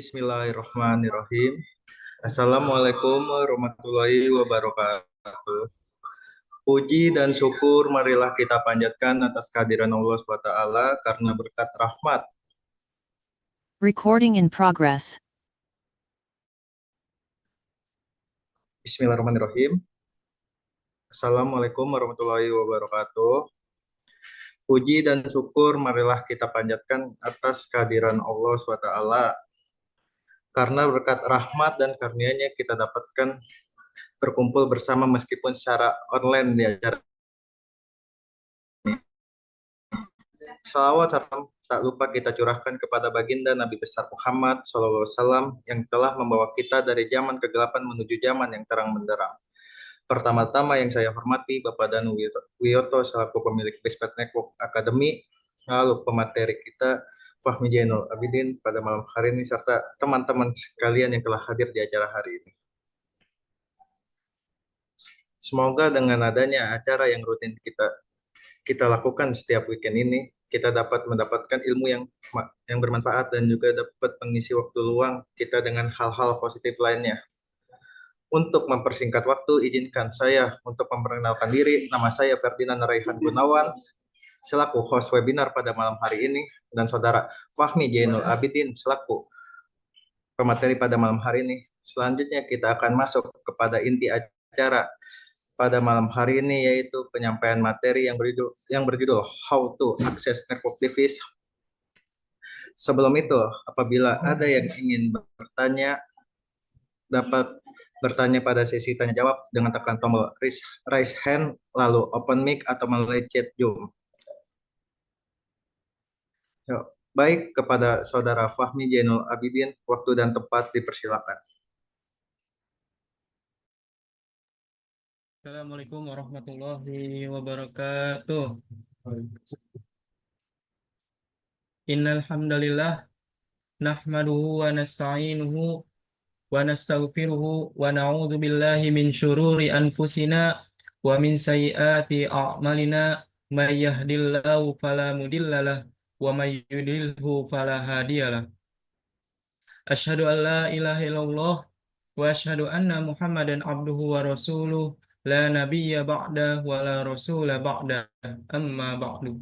Bismillahirrahmanirrahim. Assalamualaikum warahmatullahi wabarakatuh. Puji dan syukur marilah kita panjatkan atas kehadiran Allah SWT karena berkat rahmat. Recording in progress. Bismillahirrahmanirrahim. Assalamualaikum warahmatullahi wabarakatuh. Puji dan syukur marilah kita panjatkan atas kehadiran Allah SWT karena berkat rahmat dan karunia-Nya kita dapatkan berkumpul bersama meskipun secara online di acara. Salawat serta tak lupa kita curahkan kepada baginda Nabi besar Muhammad SAW yang telah membawa kita dari zaman kegelapan menuju zaman yang terang benderang. Pertama-tama yang saya hormati Bapak Danu Wiyoto selaku pemilik Bespat Network Academy, lalu pemateri kita Fahmi Zainul Abidin pada malam hari ini serta teman-teman sekalian yang telah hadir di acara hari ini. Semoga dengan adanya acara yang rutin kita lakukan setiap weekend ini, kita dapat mendapatkan ilmu yang bermanfaat dan juga dapat mengisi waktu luang kita dengan hal-hal positif lainnya. Untuk mempersingkat waktu, izinkan saya untuk memperkenalkan diri. Nama saya Ferdinand Raihan Gunawan, selaku host webinar pada malam hari ini, dan saudara Fahmi Zainul Abidin selaku pemateri pada malam hari ini. Selanjutnya kita akan masuk kepada inti acara pada malam hari ini, yaitu penyampaian materi yang berjudul How to Access Network Device. Sebelum itu, apabila ada yang ingin bertanya, dapat bertanya pada sesi tanya jawab dengan tekan tombol raise hand, lalu open mic atau melalui chat Zoom. Baik, kepada saudara Fahmi Zainul Abidin, waktu dan tempat dipersilakan. Assalamualaikum warahmatullahi wabarakatuh. Innal hamdalillah nahmaduhu wa nasta'inuhu wa nastaghfiruhu wa na'udzu billahi min syururi anfusina wa min sayyiati a'malina may yahdihillahu fala mudhillalah wa may yudlilhu fala hadiyalah. Asyhadu an la ilaha illallah wa asyhadu anna Muhammadan abduhu wa rasuluh. La nabiyya ba'da wa la rasula ba'da, amma ba'du.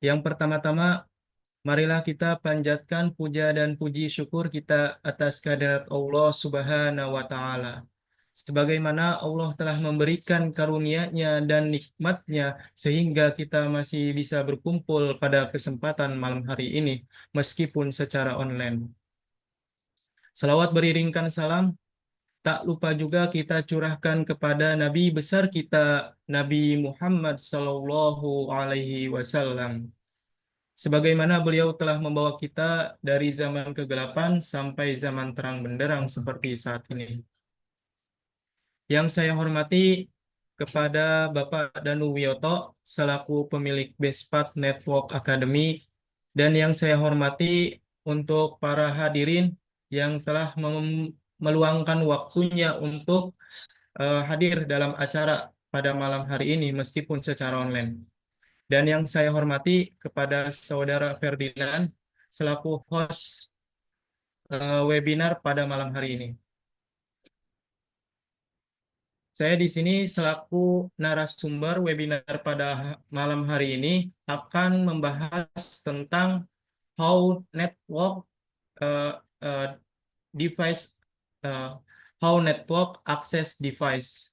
Yang pertama-tama, marilah kita panjatkan puja dan puji syukur kita atas kehadirat Allah Subhanahu wa Ta'ala. Sebagaimana Allah telah memberikan karunia-Nya dan nikmat-Nya sehingga kita masih bisa berkumpul pada kesempatan malam hari ini meskipun secara online. Salawat beriringkan salam tak lupa juga kita curahkan kepada Nabi besar kita, Nabi Muhammad Sallallahu Alaihi Wasallam. Sebagaimana beliau telah membawa kita dari zaman kegelapan sampai zaman terang benderang seperti saat ini. Yang saya hormati kepada Bapak Danu Wiyoto selaku pemilik Bespat Network Academy, dan yang saya hormati untuk para hadirin yang telah meluangkan waktunya untuk hadir dalam acara pada malam hari ini meskipun secara online. Dan yang saya hormati kepada saudara Ferdinand selaku host webinar pada malam hari ini. Saya di sini selaku narasumber webinar pada malam hari ini akan membahas tentang how network device how network access device.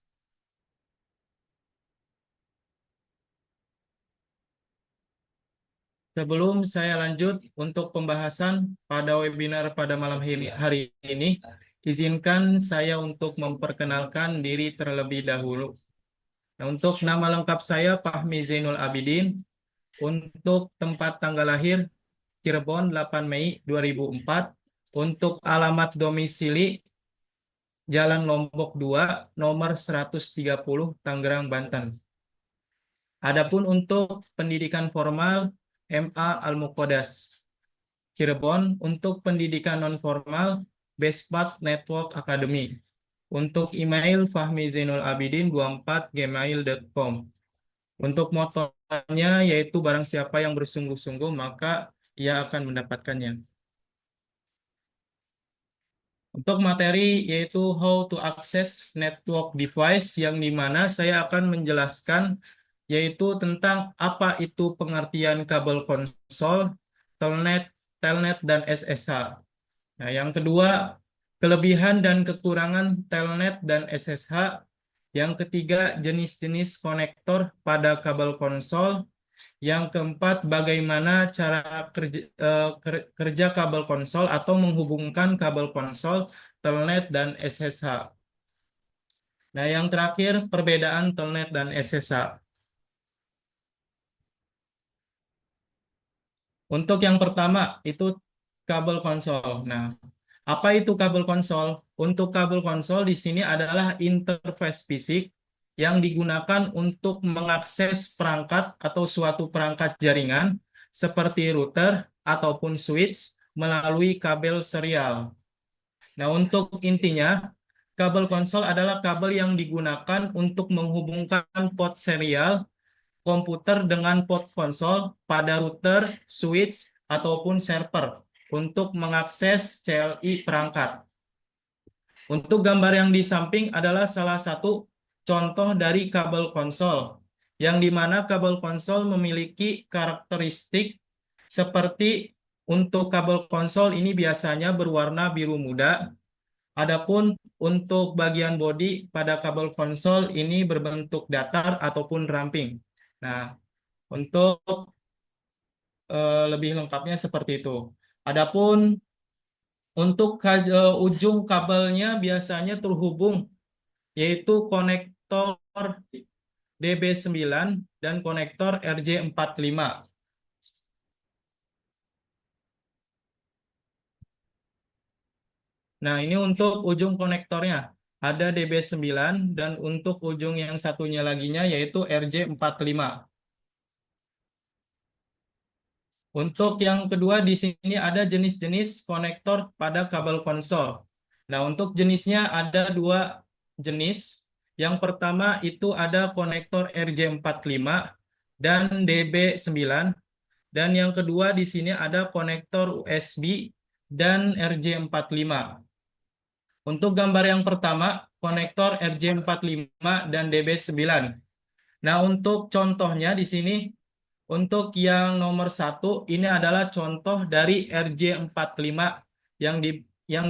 Sebelum saya lanjut untuk pembahasan pada webinar pada malam hari ini, izinkan saya untuk memperkenalkan diri terlebih dahulu. Nah, untuk nama lengkap saya Fahmi Zainul Abidin, untuk tempat tanggal lahir Cirebon 8 Mei 2004, untuk alamat domisili Jalan Lombok 2, nomor 130, Tangerang, Banten. Adapun untuk pendidikan formal MA Al-Muqaddas Cirebon, untuk pendidikan non-formal Bespat Network Academy. Untuk email fahmizainulabidin24@gmail.com. Untuk motonya yaitu barang siapa yang bersungguh-sungguh maka ia akan mendapatkannya. Untuk materi yaitu how to access network device, yang dimana saya akan menjelaskan yaitu tentang apa itu pengertian kabel konsol, telnet, telnet dan SSH. Nah, yang kedua, kelebihan dan kekurangan telnet dan SSH. Yang ketiga, jenis-jenis konektor pada kabel konsol. Yang keempat, bagaimana cara kerja kabel konsol atau menghubungkan kabel konsol, telnet, dan SSH. Nah, yang terakhir, perbedaan telnet dan SSH. Untuk yang pertama, itu kabel konsol. Nah, apa itu kabel konsol? Untuk kabel konsol di sini adalah interface fisik yang digunakan untuk mengakses perangkat atau suatu perangkat jaringan seperti router ataupun switch melalui kabel serial. Nah, untuk intinya, kabel konsol adalah kabel yang digunakan untuk menghubungkan port serial komputer dengan port konsol pada router, switch, ataupun server untuk mengakses CLI perangkat. Untuk gambar yang di samping adalah salah satu contoh dari kabel konsol, yang dimana kabel konsol memiliki karakteristik seperti untuk kabel konsol ini biasanya berwarna biru muda, adapun untuk bagian bodi pada kabel konsol ini berbentuk datar ataupun ramping. Nah, untuk lebih lengkapnya seperti itu. Adapun untuk ujung kabelnya biasanya terhubung yaitu konektor DB9 dan konektor RJ45. Nah, ini untuk ujung konektornya. Ada DB9 dan untuk ujung yang satunya laginya yaitu RJ45. Untuk yang kedua di sini ada jenis-jenis konektor pada kabel konsol. Nah, untuk jenisnya ada dua jenis. Yang pertama itu ada konektor RJ45 dan DB9. Dan yang kedua di sini ada konektor USB dan RJ45. Untuk gambar yang pertama, konektor RJ45 dan DB9. Nah, untuk contohnya di sini, untuk yang nomor satu, ini adalah contoh dari RJ45 yang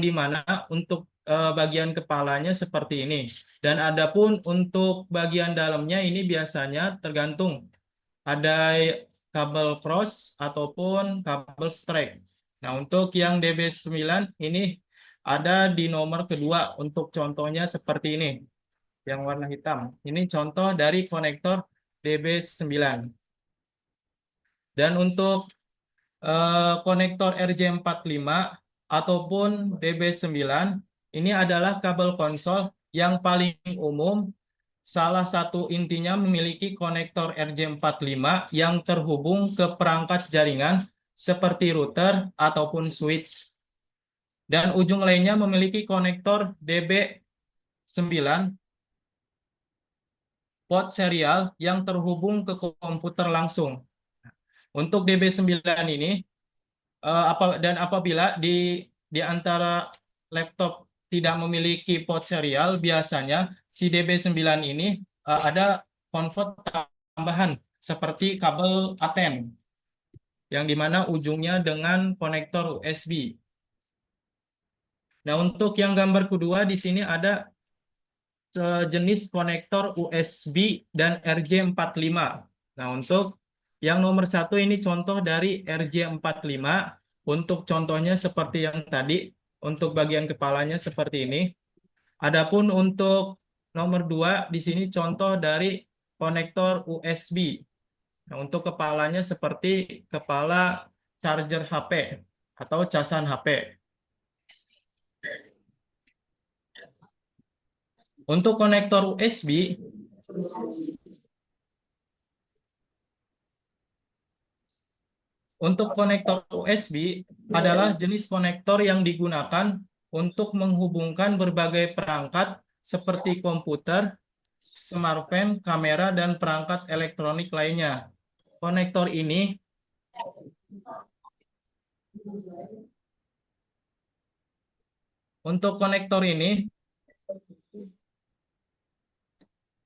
di mana untuk bagian kepalanya seperti ini. Dan adapun untuk bagian dalamnya ini biasanya tergantung. Ada kabel cross ataupun kabel straight. Nah, untuk yang DB9 ini ada di nomor kedua untuk contohnya seperti ini, yang warna hitam. Ini contoh dari konektor DB9. Dan untuk konektor RJ45 ataupun DB9, ini adalah kabel konsol yang paling umum. Salah satu intinya memiliki konektor RJ45 yang terhubung ke perangkat jaringan seperti router ataupun switch. Dan ujung lainnya memiliki konektor DB9 port serial yang terhubung ke komputer langsung. Untuk DB9 ini apabila di antara laptop tidak memiliki port serial, biasanya si DB9 ini ada convert tambahan seperti kabel ATEN yang dimana ujungnya dengan konektor USB. Nah, untuk yang gambar kedua di sini ada jenis konektor USB dan RJ45. Nah, untuk yang nomor satu ini contoh dari RJ45. Untuk contohnya seperti yang tadi, untuk bagian kepalanya seperti ini. Adapun untuk nomor dua di sini contoh dari konektor USB. Nah, untuk kepalanya seperti kepala charger HP atau casan HP. Untuk konektor USB, untuk konektor USB adalah jenis konektor yang digunakan untuk menghubungkan berbagai perangkat seperti komputer, smartphone, kamera, dan perangkat elektronik lainnya. Konektor ini Untuk konektor ini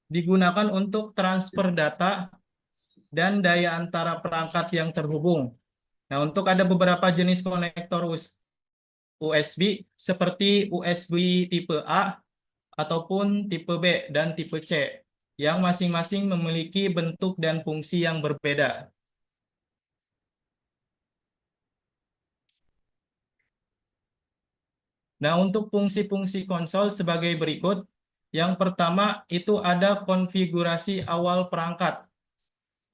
digunakan untuk transfer data dan daya antara perangkat yang terhubung. Nah, untuk ada beberapa jenis konektor USB seperti USB tipe A ataupun tipe B dan tipe C yang masing-masing memiliki bentuk dan fungsi yang berbeda. Nah, untuk fungsi-fungsi konsol sebagai berikut. Yang pertama itu ada konfigurasi awal perangkat.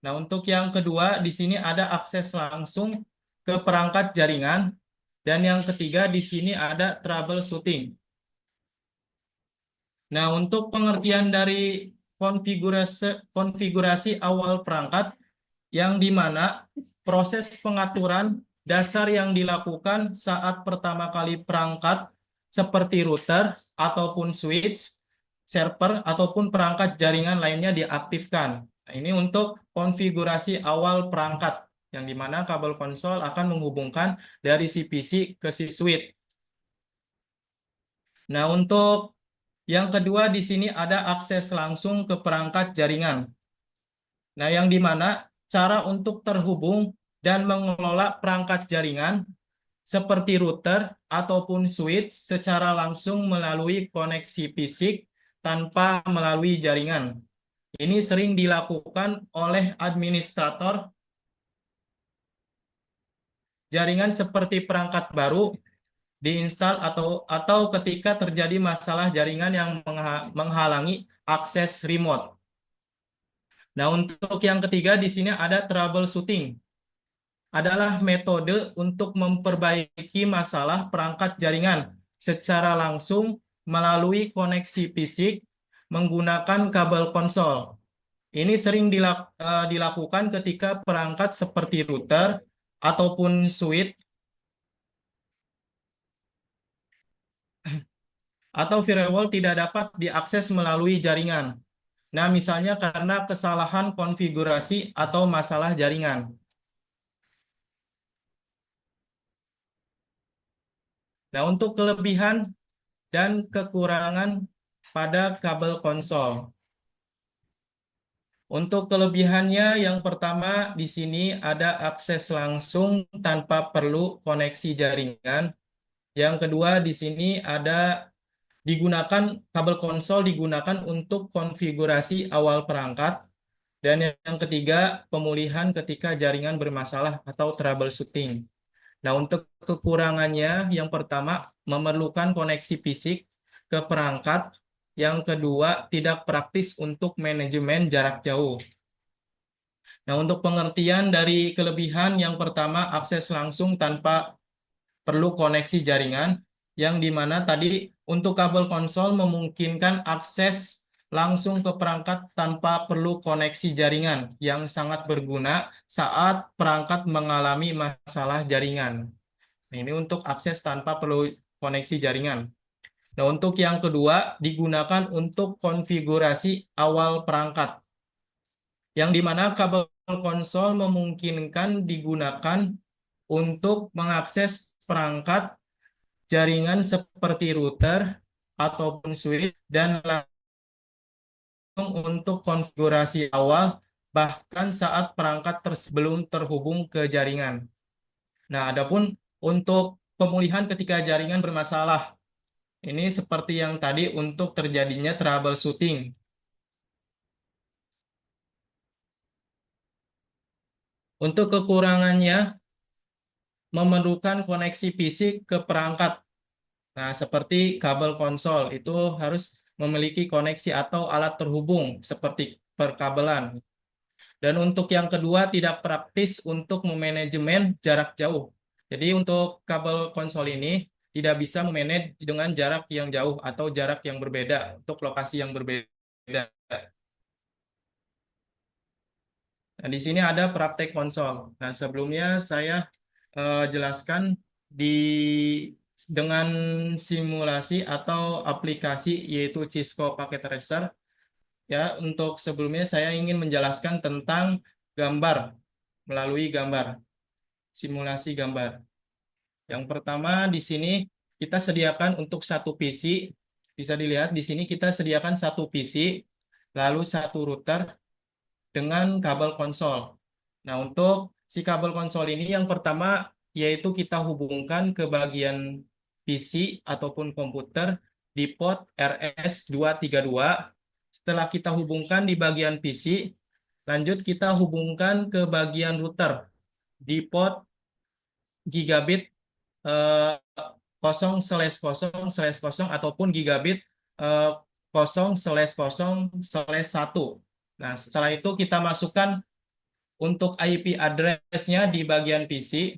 Nah, untuk yang kedua di sini ada akses langsung ke perangkat jaringan dan yang ketiga di sini ada troubleshooting. Nah, untuk pengertian dari konfigurasi awal perangkat yang di mana proses pengaturan dasar yang dilakukan saat pertama kali perangkat seperti router ataupun switch, server ataupun perangkat jaringan lainnya diaktifkan. Nah, ini untuk konfigurasi awal perangkat yang di mana kabel konsol akan menghubungkan dari si PC ke si switch. Nah, untuk yang kedua di sini ada akses langsung ke perangkat jaringan. Nah, yang di mana cara untuk terhubung dan mengelola perangkat jaringan seperti router ataupun switch secara langsung melalui koneksi fisik tanpa melalui jaringan. Ini sering dilakukan oleh administrator jaringan seperti perangkat baru diinstal atau ketika terjadi masalah jaringan yang menghalangi akses remote. Nah, untuk yang ketiga di sini ada troubleshooting. Adalah metode untuk memperbaiki masalah perangkat jaringan secara langsung melalui koneksi fisik menggunakan kabel konsol. Ini sering dilakukan ketika perangkat seperti router ataupun switch atau firewall tidak dapat diakses melalui jaringan. Nah, misalnya karena kesalahan konfigurasi atau masalah jaringan. Nah, untuk kelebihan dan kekurangan pada kabel konsol. Untuk kelebihannya, yang pertama di sini ada akses langsung tanpa perlu koneksi jaringan. Yang kedua di sini ada kabel konsol digunakan untuk konfigurasi awal perangkat. Dan yang ketiga, pemulihan ketika jaringan bermasalah atau troubleshooting. Nah, untuk kekurangannya, yang pertama, memerlukan koneksi fisik ke perangkat. Yang kedua, tidak praktis untuk manajemen jarak jauh. Nah, untuk pengertian dari kelebihan, yang pertama, akses langsung tanpa perlu koneksi jaringan, yang dimana tadi untuk kabel konsol memungkinkan akses langsung ke perangkat tanpa perlu koneksi jaringan, yang sangat berguna saat perangkat mengalami masalah jaringan. Nah, ini untuk akses tanpa perlu koneksi jaringan. Nah, untuk yang kedua, digunakan untuk konfigurasi awal perangkat, yang dimana kabel konsol memungkinkan digunakan untuk mengakses perangkat jaringan seperti router ataupun switch dan langsung untuk konfigurasi awal bahkan saat perangkat belum terhubung ke jaringan. Nah, adapun untuk pemulihan ketika jaringan bermasalah, ini seperti yang tadi untuk terjadinya troubleshooting. Untuk kekurangannya, memerlukan koneksi fisik ke perangkat. Nah, seperti kabel konsol, itu harus memiliki koneksi atau alat terhubung seperti perkabelan. Dan untuk yang kedua, tidak praktis untuk memanajemen jarak jauh. Jadi untuk kabel konsol ini tidak bisa memanage dengan jarak yang jauh atau jarak yang berbeda untuk lokasi yang berbeda. Nah, di sini ada praktek konsol. Nah, sebelumnya saya jelaskan di dengan simulasi atau aplikasi yaitu Cisco Packet Tracer. Ya, untuk sebelumnya saya ingin menjelaskan tentang gambar melalui gambar, simulasi gambar. Yang pertama di sini kita sediakan untuk satu PC, bisa dilihat di sini kita sediakan satu PC, lalu satu router dengan kabel konsol. Nah, untuk si kabel konsol ini yang pertama yaitu kita hubungkan ke bagian PC ataupun komputer di port RS232. Setelah kita hubungkan di bagian PC, lanjut kita hubungkan ke bagian router di port gigabit 0/0/0 ataupun gigabit 0/0/1. Nah, setelah itu kita masukkan untuk IP address-nya di bagian PC,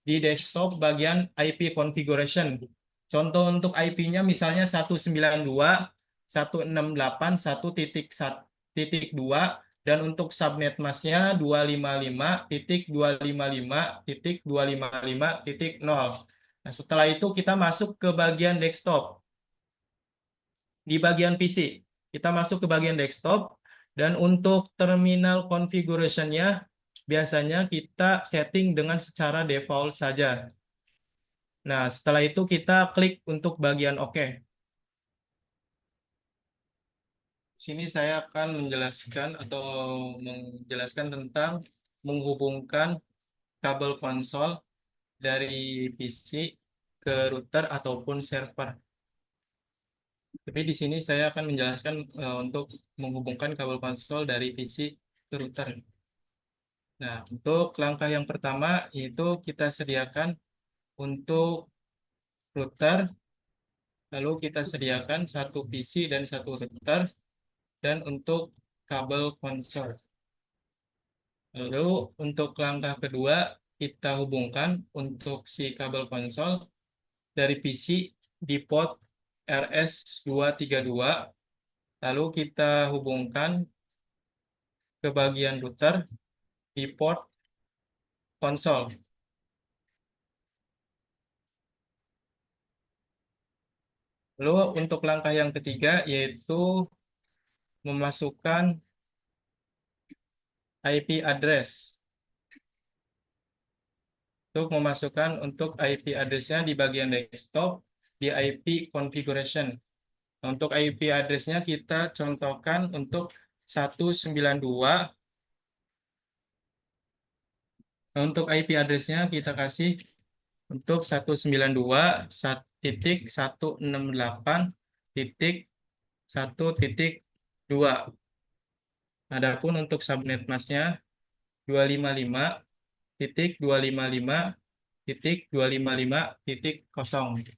di desktop bagian IP configuration. Contoh untuk IP-nya misalnya 192.168.1.1.2 dan untuk subnet mask-nya 255.255.255.0. Nah, setelah itu kita masuk ke bagian desktop. Di bagian PC, kita masuk ke bagian desktop dan untuk terminal configuration-nya biasanya kita setting dengan secara default saja. Nah, setelah itu kita klik untuk bagian OK. Sini saya akan menjelaskan tentang menghubungkan kabel konsol dari PC ke router ataupun server. Tapi di sini saya akan menjelaskan untuk menghubungkan kabel konsol dari PC ke router. Nah, untuk langkah yang pertama yaitu kita sediakan untuk router, lalu kita sediakan satu PC dan satu router, dan untuk kabel konsol. Lalu untuk langkah kedua, kita hubungkan untuk si kabel konsol dari PC di port RS232, lalu kita hubungkan ke bagian router di port konsol. Lalu untuk langkah yang ketiga yaitu memasukkan IP address. Untuk memasukkan untuk IP address-nya di bagian desktop di IP configuration. Untuk IP address-nya kita contohkan untuk 192. Untuk IP address-nya kita kasih untuk 192.168.1.2. Adapun untuk subnet mask-nya 255.255.255.0.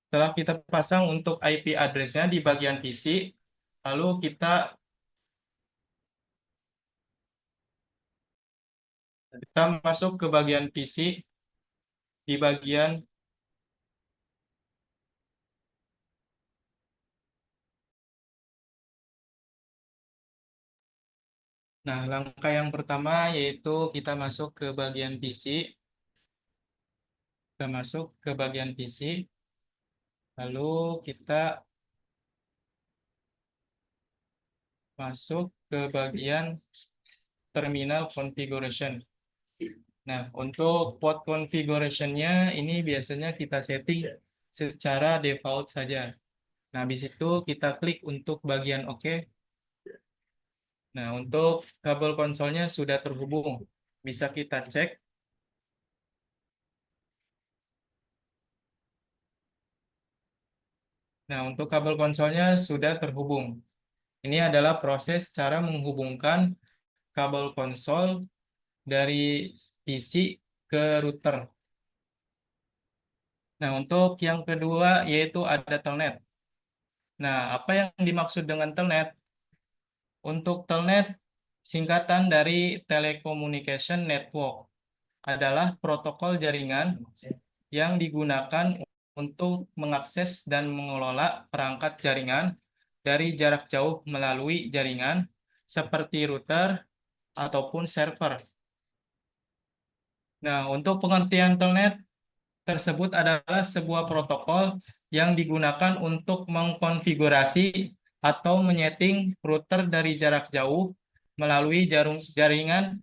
Setelah kita pasang untuk IP address-nya di bagian PC, lalu kita masuk ke bagian PC di bagian Nah, langkah yang pertama yaitu kita masuk ke bagian PC. Kita masuk ke bagian PC, lalu kita masuk ke bagian terminal configuration. Nah, untuk port configuration-nya ini biasanya kita setting secara default saja. Nah, habis itu kita klik untuk bagian OK. Nah, untuk kabel konsolnya sudah terhubung. Bisa kita cek. Nah, untuk kabel konsolnya sudah terhubung. Ini adalah proses cara menghubungkan kabel konsol dari PC ke router. Nah, untuk yang kedua yaitu ada telnet. Nah, apa yang dimaksud dengan telnet? Untuk telnet, singkatan dari Telecommunication Network, adalah protokol jaringan yang digunakan untuk mengakses dan mengelola perangkat jaringan dari jarak jauh melalui jaringan seperti router ataupun server. Nah, untuk pengertian telnet tersebut adalah sebuah protokol yang digunakan untuk mengkonfigurasi atau menyeting router dari jarak jauh melalui jaringan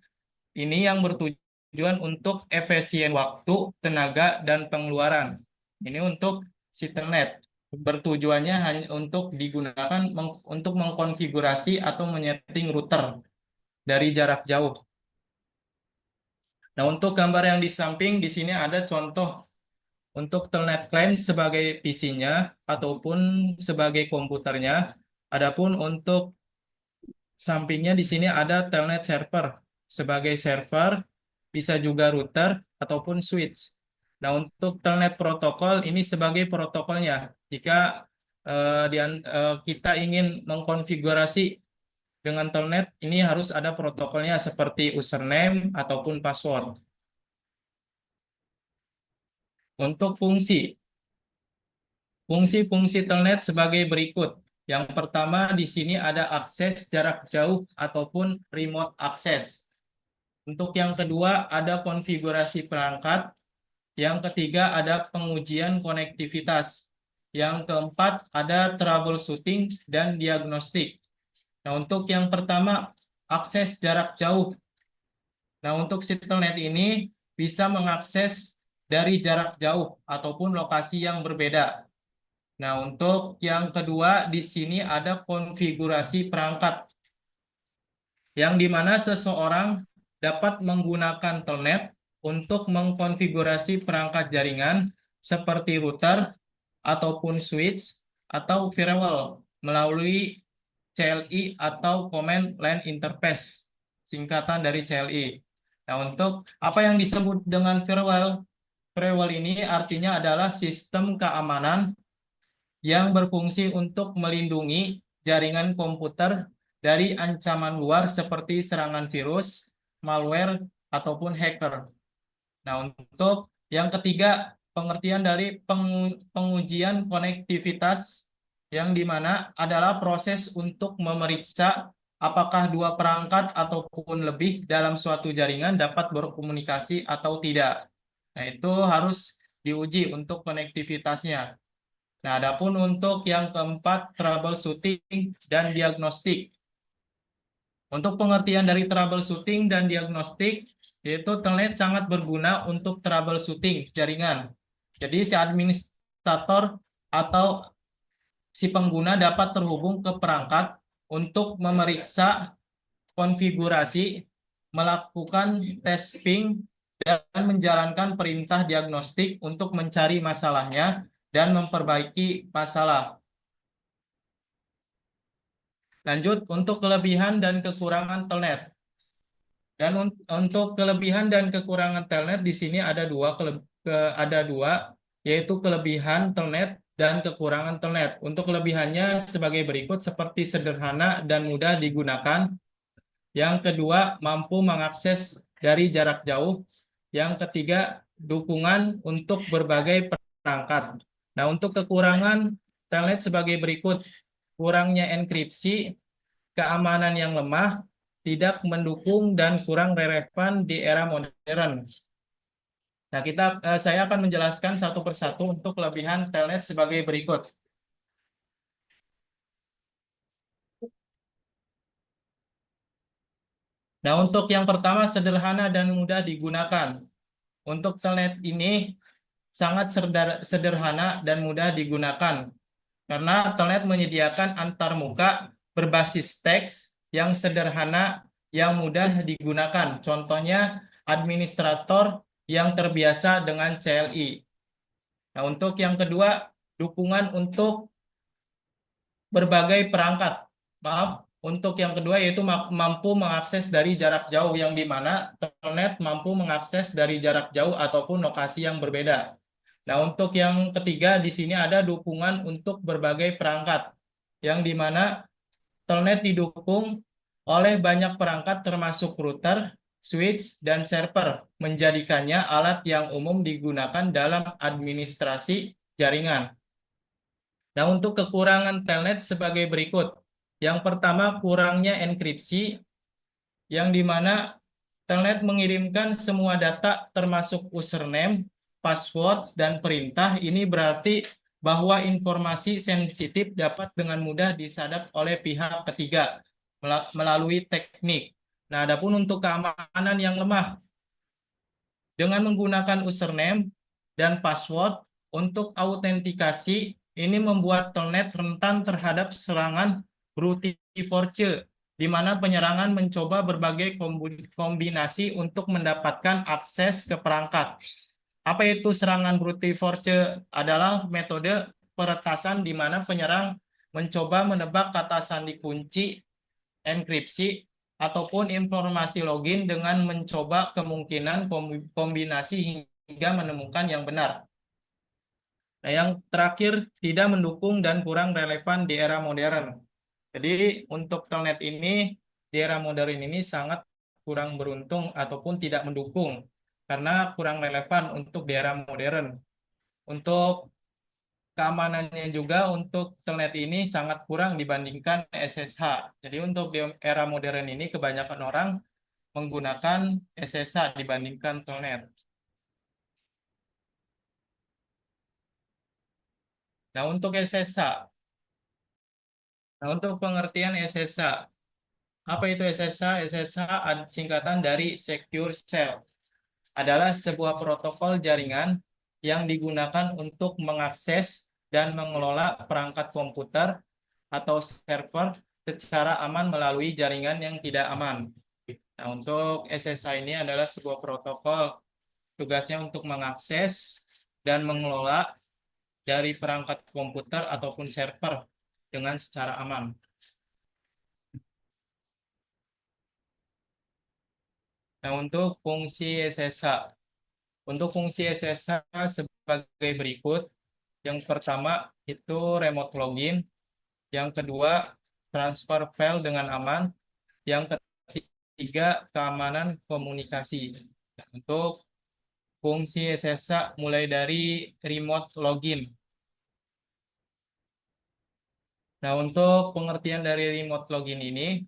ini yang bertujuan bertujuan untuk efisien waktu, tenaga, dan pengeluaran. Ini untuk si Telnet. Bertujuannya hanya untuk digunakan untuk mengkonfigurasi atau menyeting router dari jarak jauh. Nah, untuk gambar yang di samping di sini ada contoh untuk Telnet client sebagai PC-nya ataupun sebagai komputernya. Adapun untuk sampingnya di sini ada Telnet server sebagai server, bisa juga router ataupun switch. Nah, untuk Telnet protokol ini sebagai protokolnya. Jika kita ingin mengkonfigurasi dengan Telnet, ini harus ada protokolnya seperti username ataupun password. Untuk fungsi Telnet sebagai berikut. Yang pertama di sini ada akses jarak jauh ataupun remote access. Untuk yang kedua ada konfigurasi perangkat. Yang ketiga ada pengujian konektivitas. Yang keempat ada troubleshooting dan diagnostik. Nah, untuk yang pertama akses jarak jauh. Nah, untuk si Telnet ini bisa mengakses dari jarak jauh ataupun lokasi yang berbeda. Nah, untuk yang kedua, di sini ada konfigurasi perangkat, yang dimana seseorang dapat menggunakan Telnet untuk mengkonfigurasi perangkat jaringan seperti router ataupun switch atau firewall melalui CLI atau Command Line Interface, singkatan dari CLI. Nah, untuk apa yang disebut dengan firewall? Firewall ini artinya adalah sistem keamanan yang berfungsi untuk melindungi jaringan komputer dari ancaman luar seperti serangan virus, malware, ataupun hacker. Nah, untuk yang ketiga, pengertian dari pengujian konektivitas, yang dimana adalah proses untuk memeriksa apakah dua perangkat ataupun lebih dalam suatu jaringan dapat berkomunikasi atau tidak. Nah, itu harus diuji untuk konektivitasnya. Nah, adapun untuk yang keempat, troubleshooting dan diagnostik. Untuk pengertian dari troubleshooting dan diagnostik, yaitu Telnet sangat berguna untuk troubleshooting jaringan. Jadi si administrator atau si pengguna dapat terhubung ke perangkat untuk memeriksa konfigurasi, melakukan testing, dan menjalankan perintah diagnostik untuk mencari masalahnya dan memperbaiki masalah. Lanjut untuk kelebihan dan kekurangan Telnet. Dan untuk kelebihan dan kekurangan Telnet di sini ada dua, yaitu kelebihan Telnet dan kekurangan Telnet. Untuk kelebihannya sebagai berikut, seperti sederhana dan mudah digunakan. Yang kedua, mampu mengakses dari jarak jauh. Yang ketiga, dukungan untuk berbagai perangkat. Nah, untuk kekurangan Telnet sebagai berikut, kurangnya enkripsi, keamanan yang lemah, tidak mendukung, dan kurang relevan di era modern. Nah, saya akan menjelaskan satu persatu untuk kelebihan Telnet sebagai berikut. Nah, untuk yang pertama sederhana dan mudah digunakan. Untuk Telnet ini sangat sederhana dan mudah digunakan karena Telnet menyediakan antarmuka berbasis teks yang sederhana yang mudah digunakan. Contohnya administrator yang terbiasa dengan CLI. Nah, untuk yang kedua, dukungan untuk berbagai perangkat. Maaf, untuk yang kedua yaitu mampu mengakses dari jarak jauh, yang dimana Telnet mampu mengakses dari jarak jauh ataupun lokasi yang berbeda. Nah, untuk yang ketiga di sini ada dukungan untuk berbagai perangkat, yang dimana Telnet didukung oleh banyak perangkat termasuk router, switch, dan server, menjadikannya alat yang umum digunakan dalam administrasi jaringan. Nah, untuk kekurangan Telnet sebagai berikut. Yang pertama, kurangnya enkripsi, yang dimana Telnet mengirimkan semua data termasuk username, password, dan perintah. Ini berarti bahwa informasi sensitif dapat dengan mudah disadap oleh pihak ketiga melalui teknik. Nah, adapun untuk keamanan yang lemah, Dengan menggunakan username dan password untuk autentikasi, ini membuat telnet rentan terhadap serangan brute force, di mana penyerangan mencoba berbagai kombinasi untuk mendapatkan akses ke perangkat. Apa itu serangan brute force? Adalah metode peretasan di mana penyerang mencoba menebak kata sandi kunci, enkripsi, ataupun informasi login dengan mencoba kemungkinan kombinasi hingga menemukan yang benar. Nah, yang terakhir, tidak mendukung dan kurang relevan di era modern. Jadi, untuk telnet ini, di era modern ini sangat kurang beruntung ataupun tidak mendukung, karena kurang relevan untuk di era modern. Untuk keamanannya juga untuk telnet ini sangat kurang dibandingkan SSH. Jadi untuk di era modern ini kebanyakan orang menggunakan SSH dibandingkan telnet. Nah, untuk SSH. Nah, untuk pengertian SSH. Apa itu SSH? SSH singkatan dari Secure Shell. Adalah sebuah protokol jaringan yang digunakan untuk mengakses dan mengelola perangkat komputer atau server secara aman melalui jaringan yang tidak aman. Nah, untuk SSH ini adalah sebuah protokol, tugasnya untuk mengakses dan mengelola dari perangkat komputer ataupun server dengan secara aman. Nah, untuk fungsi SSH. Untuk fungsi SSH sebagai berikut. Yang pertama itu remote login. Yang kedua, transfer file dengan aman. Yang ketiga, keamanan komunikasi. Untuk fungsi SSH mulai dari remote login. Nah, untuk pengertian dari remote login ini,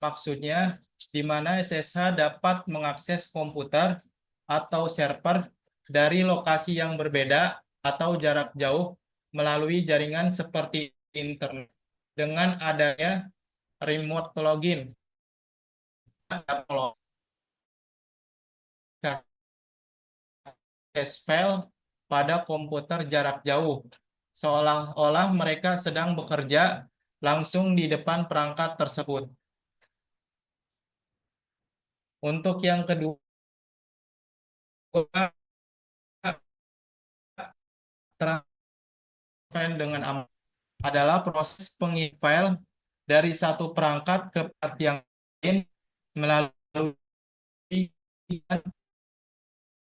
maksudnya di mana SSH dapat mengakses komputer atau server dari lokasi yang berbeda atau jarak jauh melalui jaringan seperti internet. Dengan adanya remote login, akses file pada komputer jarak jauh, seolah-olah mereka sedang bekerja langsung di depan perangkat tersebut. Untuk yang kedua, transfer dengan aman adalah proses pengiriman file dari satu perangkat ke perangkat yang lain melalui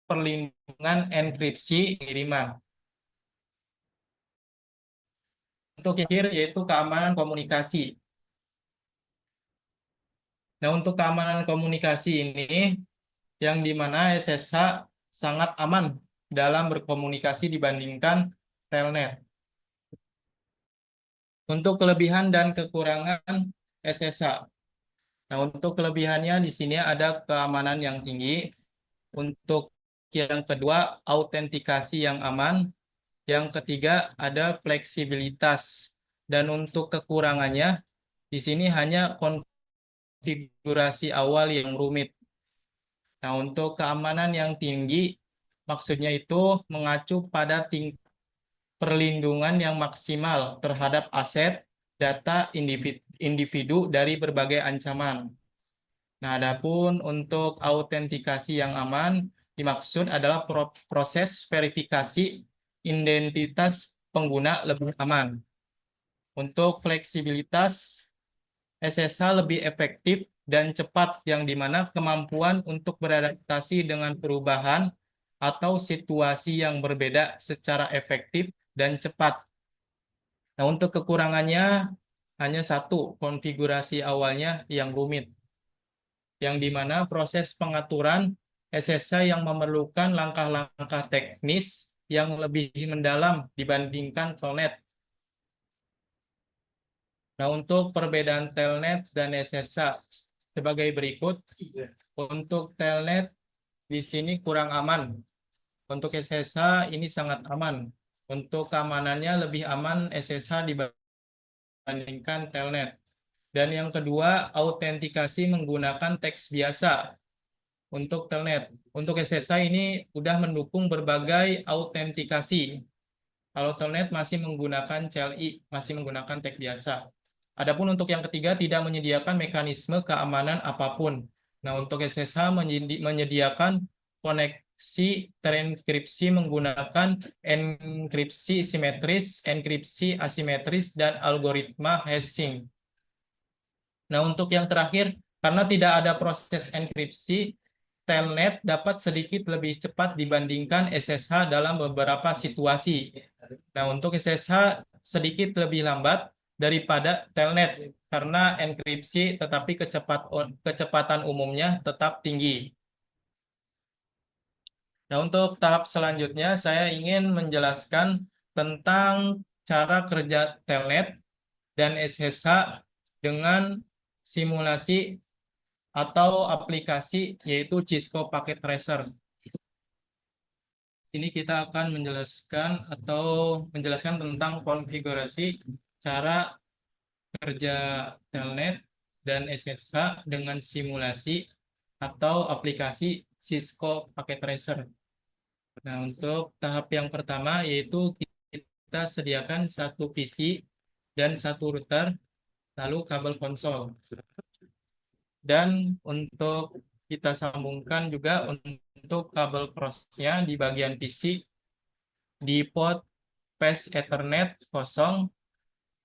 perlindungan enkripsi pengiriman. Untuk yang terakhir yaitu keamanan komunikasi. Nah, untuk keamanan komunikasi ini yang dimana SSH sangat aman dalam berkomunikasi dibandingkan telnet. Untuk kelebihan dan kekurangan SSH. Nah, untuk kelebihannya di sini ada keamanan yang tinggi. Untuk yang kedua, autentikasi yang aman. Yang ketiga, ada fleksibilitas. Dan untuk kekurangannya, di sini hanya konfigurasi awal yang rumit. Nah, untuk keamanan yang tinggi, maksudnya itu mengacu pada tingkat perlindungan yang maksimal terhadap aset, data individu dari berbagai ancaman. Nah, adapun untuk autentikasi yang aman, dimaksud adalah proses verifikasi identitas pengguna lebih aman. Untuk fleksibilitas, SSH lebih efektif dan cepat, yang dimana kemampuan untuk beradaptasi dengan perubahan atau situasi yang berbeda secara efektif dan cepat. Nah, untuk kekurangannya hanya satu, konfigurasi awalnya yang rumit, yang dimana proses pengaturan SSH yang memerlukan langkah-langkah teknis yang lebih mendalam dibandingkan telnet. Nah, untuk perbedaan telnet dan SSH sebagai berikut. Untuk telnet di sini kurang aman. Untuk SSH ini sangat aman. Untuk keamanannya lebih aman SSH dibandingkan telnet. Dan yang kedua, autentikasi menggunakan teks biasa. untuk telnet. Untuk SSH ini udah mendukung berbagai autentikasi. Kalau telnet masih menggunakan CLI, masih menggunakan tag biasa. Adapun untuk yang ketiga tidak menyediakan mekanisme keamanan apapun. Nah, untuk SSH menyediakan koneksi terenkripsi menggunakan enkripsi simetris, enkripsi asimetris, dan algoritma hashing. Nah, untuk yang terakhir, karena tidak ada proses enkripsi, telnet dapat sedikit lebih cepat dibandingkan SSH dalam beberapa situasi. Nah, untuk SSH sedikit lebih lambat daripada telnet karena enkripsi, tetapi kecepatan umumnya tetap tinggi. Nah, untuk tahap selanjutnya, saya ingin menjelaskan tentang cara kerja telnet dan SSH dengan simulasi atau aplikasi yaitu Cisco Packet Tracer. Sini kita akan menjelaskan tentang konfigurasi cara kerja telnet dan SSH dengan simulasi atau aplikasi Cisco Packet Tracer. Nah, untuk tahap yang pertama yaitu kita sediakan satu PC dan satu router, lalu kabel konsol. Dan untuk kita sambungkan juga untuk kabel cross-nya di bagian PC di port Fast Ethernet 0.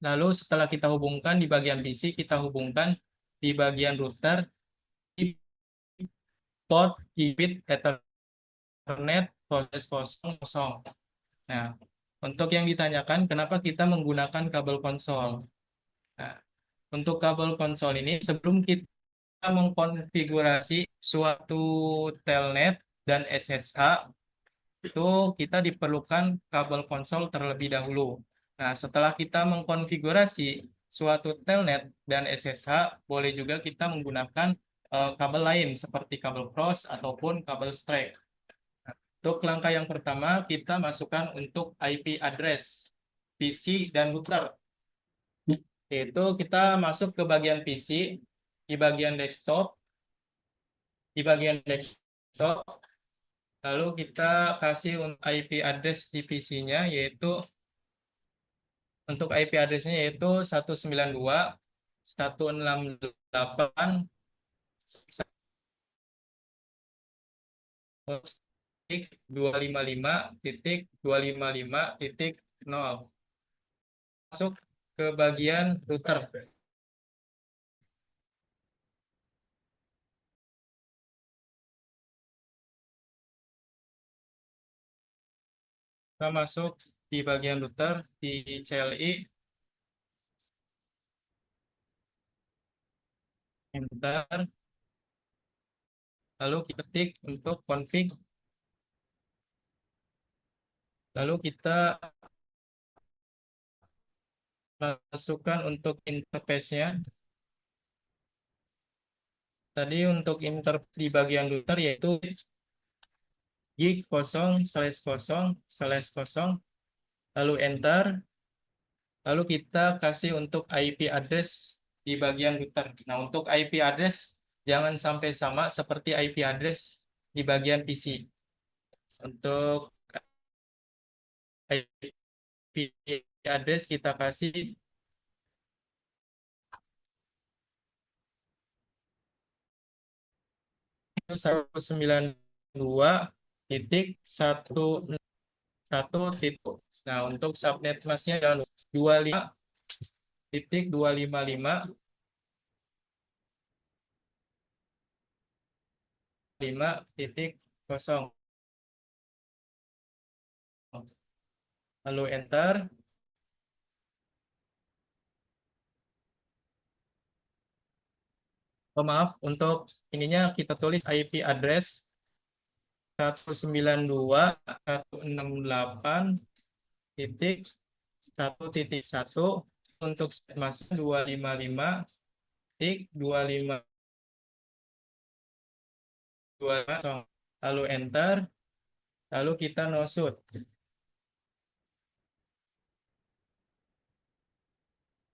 Lalu setelah kita hubungkan di bagian PC, kita hubungkan di bagian router di port Gigabit Ethernet 000. Nah, untuk yang ditanyakan, kenapa kita menggunakan kabel konsol? Nah, untuk kabel konsol ini, sebelum kita mengkonfigurasi suatu telnet dan SSH, itu kita diperlukan kabel konsol terlebih dahulu. Nah, setelah kita mengkonfigurasi suatu telnet dan SSH, boleh juga kita menggunakan kabel lain seperti kabel cross ataupun kabel straight. Untuk langkah yang pertama, kita masukkan untuk IP address PC dan router. Yaitu kita masuk ke bagian PC, di bagian desktop, lalu kita kasih IP address di PC-nya, yaitu untuk IP address-nya yaitu 192.168 255.255.0. Masuk ke bagian router. Kita masuk di bagian router di CLI, enter, lalu kita ketik untuk config, lalu kita masukkan untuk interface-nya. Tadi untuk interface di bagian router yaitu gig 0/0/0, lalu enter, lalu kita kasih untuk IP address di bagian router. Nah, untuk IP address jangan sampai sama seperti IP address di bagian PC. Untuk IP address kita kasih 192.1.1. Nah, untuk subnet masknya jangan lupa 25.255.5.0. Lalu enter. Oh, maaf, untuk ininya kita tulis IP address 192.168.1.1, untuk setmasnya 255.25.250. Lalu enter, lalu kita no shoot,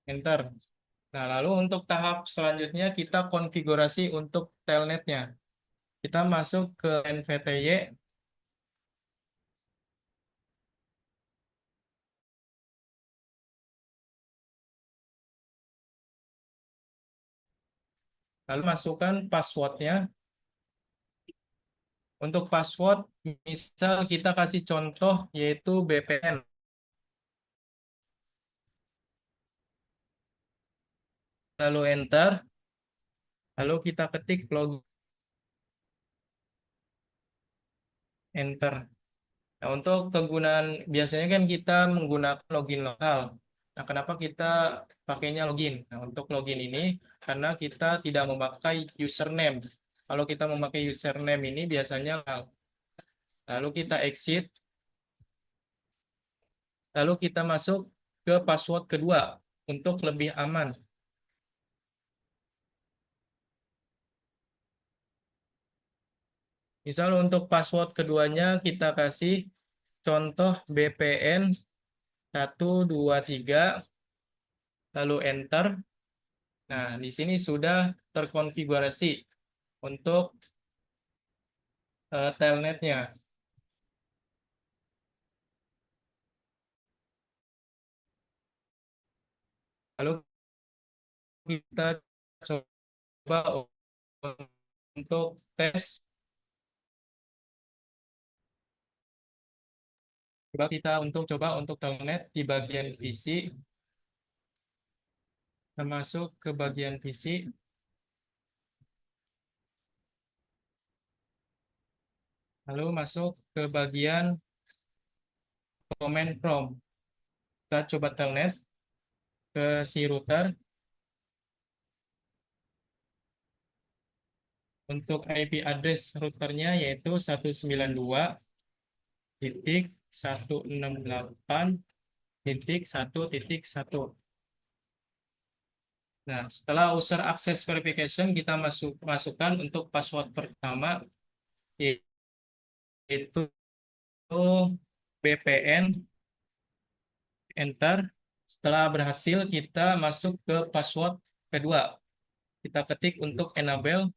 enter. Nah, lalu untuk tahap selanjutnya kita konfigurasi untuk telnetnya. Kita masuk ke NVTY. Lalu masukkan passwordnya. Untuk password, misal kita kasih contoh yaitu BPN. Lalu enter. Lalu kita ketik login, enter. Nah, untuk kegunaan biasanya kan kita menggunakan login lokal. Nah, kenapa kita pakainya login? Nah, untuk login ini karena kita tidak memakai username. Kalau kita memakai username ini biasanya lalu kita exit, lalu kita masuk ke password kedua untuk lebih aman. Misal untuk password keduanya kita kasih contoh BPN 123, lalu enter. Nah, di sini sudah terkonfigurasi untuk telnetnya. Lalu kita coba untuk tes. Coba untuk telnet di bagian PC. Kita masuk ke bagian PC. Lalu masuk ke bagian command prompt. Kita coba telnet ke si router. Untuk IP address routernya yaitu 192.168.1.1. Nah, setelah user access verification, kita masukkan untuk password pertama yaitu BPN, enter. Setelah berhasil, kita masuk ke password kedua. Kita ketik untuk enable,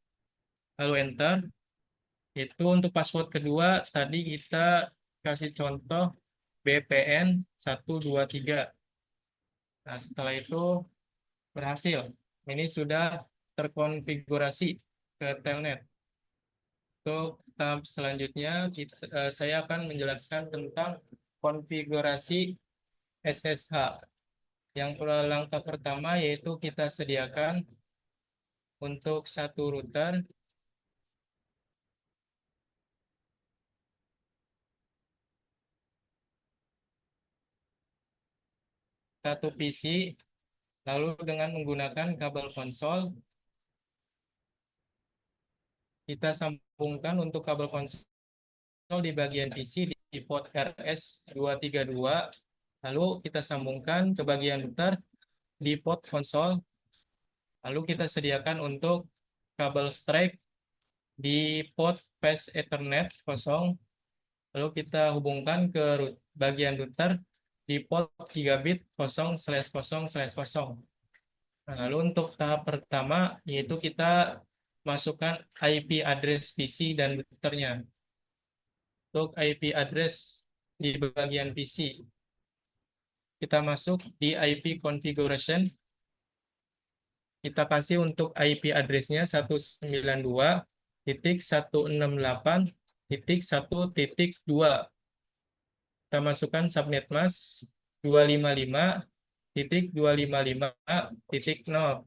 lalu enter. Itu untuk password kedua, tadi kita kasih contoh BPN 123. Nah, setelah itu berhasil. Ini sudah terkonfigurasi ke telnet. Untuk tahap selanjutnya, saya akan menjelaskan tentang konfigurasi SSH. Yang langkah pertama yaitu kita sediakan untuk satu router, satu PC, lalu dengan menggunakan kabel konsol, kita sambungkan untuk kabel konsol di bagian PC di port RS232, lalu kita sambungkan ke bagian router di port konsol, lalu kita sediakan untuk kabel stripe di port Fast Ethernet 0, lalu kita hubungkan ke bagian router di port 3 bit 0/0/0. Nah, lalu untuk tahap pertama yaitu kita masukkan IP address PC dan routernya. Untuk IP address di bagian PC, kita masuk di IP configuration. Kita kasih untuk IP addressnya 192.168.1.2. Kita masukkan subnet mask 255.255.0.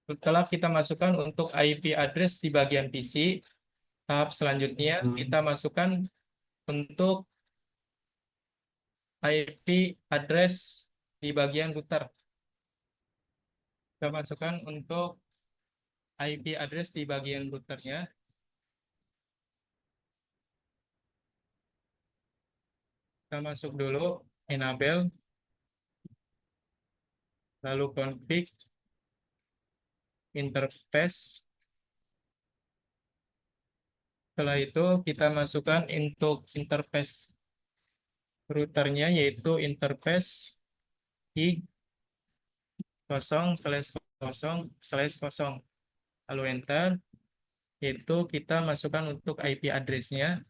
Setelah kita masukkan untuk IP address di bagian PC, tahap selanjutnya kita masukkan untuk IP address di bagian router. Kita masukkan untuk IP address di bagian routernya. Kita masuk dulu enable, lalu config, interface. Setelah itu kita masukkan untuk interface routernya yaitu interface i 0/0/0. lalu enter. Itu kita masukkan untuk IP address-nya.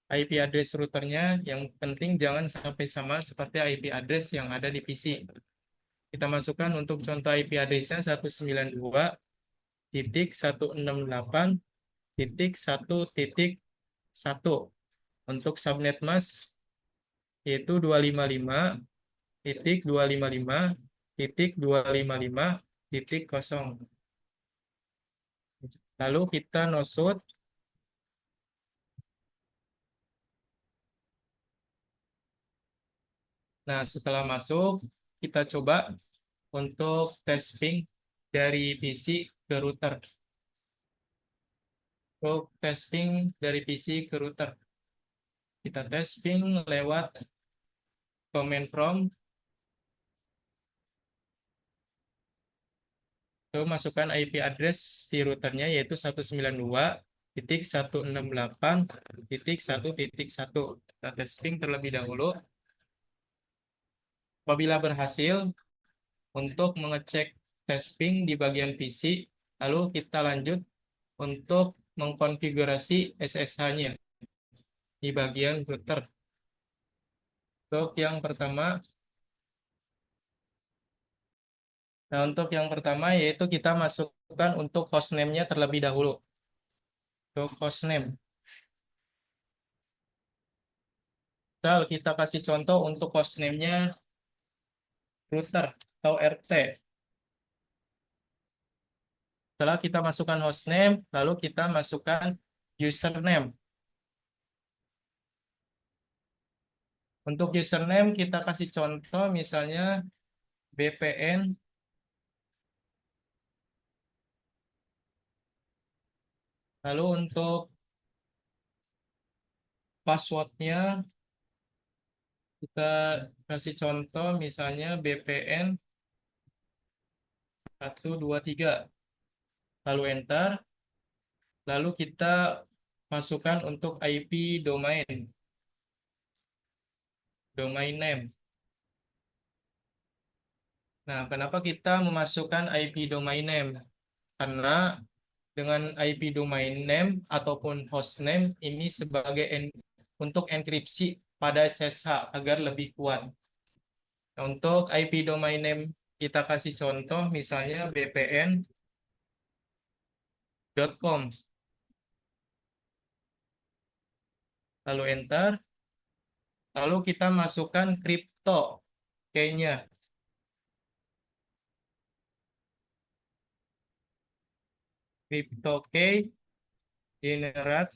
IP address routernya yang penting jangan sampai sama seperti IP address yang ada di PC. Kita masukkan untuk contoh IP address-nya 192.168.1.1. Untuk subnet mask yaitu 255.255.255.0. Lalu kita nosut. Nah, setelah masuk, kita coba untuk tes ping dari PC ke router. Untuk tes ping dari PC ke router, kita tes ping lewat command prompt. Itu masukkan IP address si routernya yaitu 192.168.1.1. Kita tes ping terlebih dahulu. Apabila berhasil, untuk mengecek tes ping di bagian PC, lalu kita lanjut untuk mengkonfigurasi SSH-nya di bagian router. Untuk yang pertama, yaitu kita masukkan untuk hostname-nya terlebih dahulu. Untuk hostname, kita kasih contoh untuk hostname-nya router atau RT. Setelah kita masukkan hostname, lalu kita masukkan username. Untuk username kita kasih contoh misalnya BPN. Lalu untuk passwordnya kita kasih contoh misalnya BPN 123. Lalu enter. Lalu kita masukkan untuk IP domain name. Nah, kenapa kita memasukkan IP domain name? Karena dengan IP domain name ataupun host name ini sebagai untuk enkripsi pada SSH agar lebih kuat. Nah, untuk IP domain name kita kasih contoh misalnya bpn.com. Lalu enter. Lalu kita masukkan crypto key-nya. Crypto key generate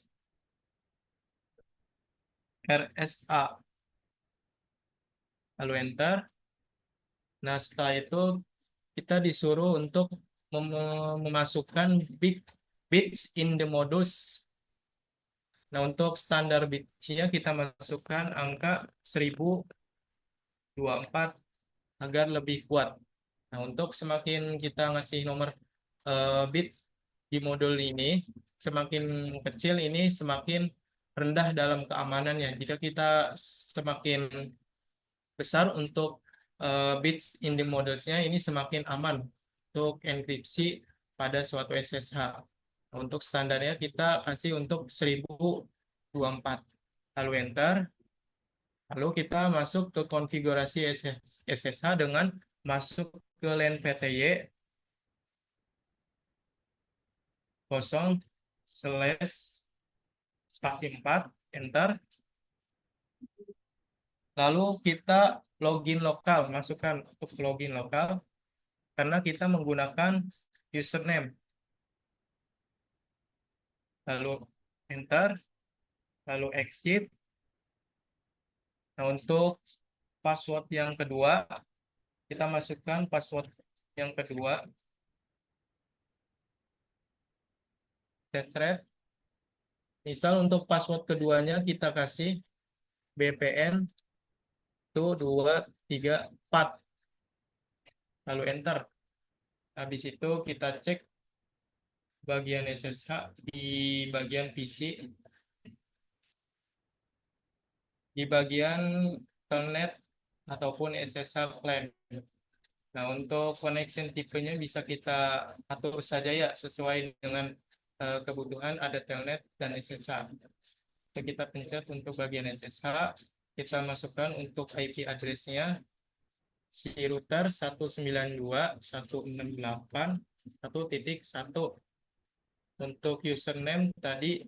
RSA. Lalu enter. Nah, setelah itu kita disuruh untuk memasukkan bits in the modus. Nah, untuk standar bitsnya kita masukkan angka 1024 agar lebih kuat. Nah, untuk semakin kita ngasih nomor bits di modul ini, semakin kecil ini semakin rendah dalam keamanannya. Jika kita semakin besar untuk bits in the modulsnya ini semakin aman untuk enkripsi pada suatu SSH. Untuk standarnya kita kasih untuk 1024. Lalu enter. Lalu kita masuk ke konfigurasi SSH dengan masuk ke LAN PTY 0/spasi 4, enter. Lalu kita login lokal, masukkan untuk login lokal karena kita menggunakan username. Lalu enter, lalu exit. Nah, untuk password yang kedua, kita masukkan password yang kedua. Set. Misal untuk password keduanya kita kasih BPN itu 234. Lalu enter. Habis itu kita cek bagian SSH di bagian PC, di bagian telnet ataupun SSH client. Nah, untuk connection tipenya bisa kita atur saja ya sesuai dengan kebutuhan ada telnet dan SSH. Kita pencet untuk bagian SSH, kita masukkan untuk IP address-nya si router 192.168.1.1. Untuk username tadi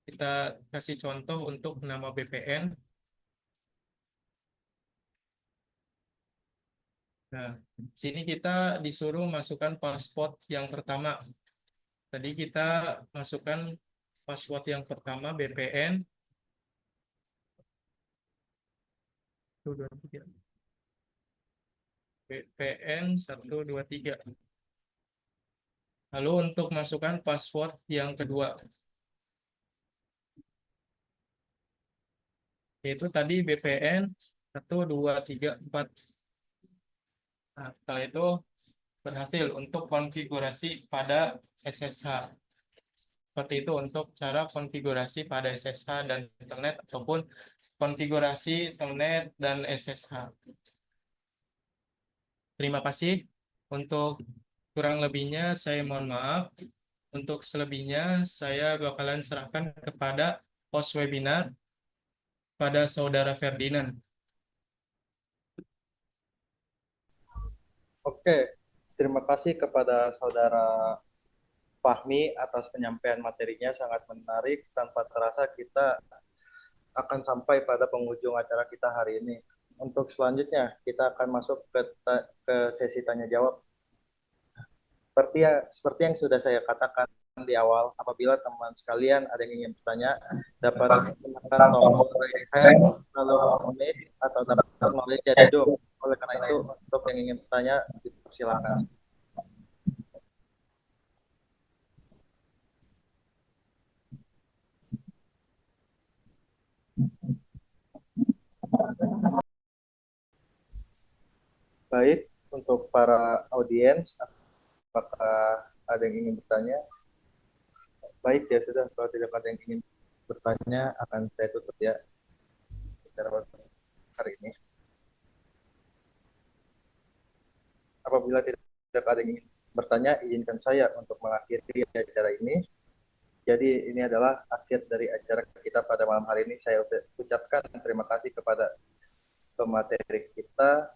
kita kasih contoh untuk nama VPN. Nah, sini kita disuruh masukkan password yang pertama. Tadi kita masukkan password yang pertama VPN. VPN 123. Lalu untuk masukkan password yang kedua, yaitu tadi VPN 1234. Nah, setelah itu berhasil untuk konfigurasi pada SSH. Seperti itu untuk cara konfigurasi pada SSH dan internet ataupun konfigurasi internet dan SSH. Terima kasih. Untuk kurang lebihnya saya mohon maaf. Untuk selebihnya saya bakalan serahkan kepada host webinar pada Saudara Ferdinand. Oke, terima kasih kepada Saudara Fahmi atas penyampaian materinya sangat menarik. Tanpa terasa kita akan sampai pada penghujung acara kita hari ini. Untuk selanjutnya kita akan masuk ke sesi tanya jawab. Seperti yang sudah saya katakan di awal, apabila teman sekalian ada yang ingin bertanya, dapat menekan tombol raise hand, lalu unmute, atau dapat melalui chat Zoom. Oleh karena itu, untuk yang ingin bertanya, silakan. Baik, untuk para audiens, apakah ada yang ingin bertanya? Baik, ya sudah. Kalau tidak ada yang ingin bertanya, akan saya tutup ya acara hari ini. Apabila tidak ada yang ingin bertanya, izinkan saya untuk mengakhiri acara ini. Jadi ini adalah akhir dari acara kita pada malam hari ini. Saya ucapkan terima kasih kepada pemateri kita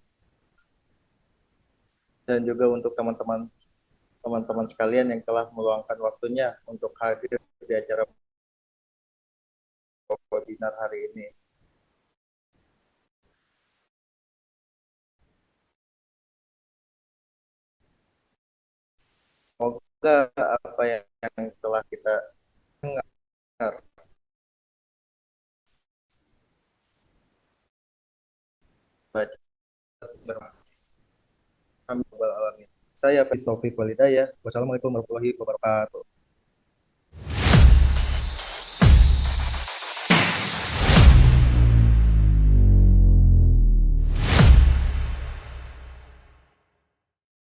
dan juga untuk teman-teman sekalian yang telah meluangkan waktunya untuk hadir di acara webinar hari ini. Semoga apa yang telah kita dengar baca bermanfaat. Saya Taufik Walidaya. Wassalamualaikum warahmatullahi wabarakatuh.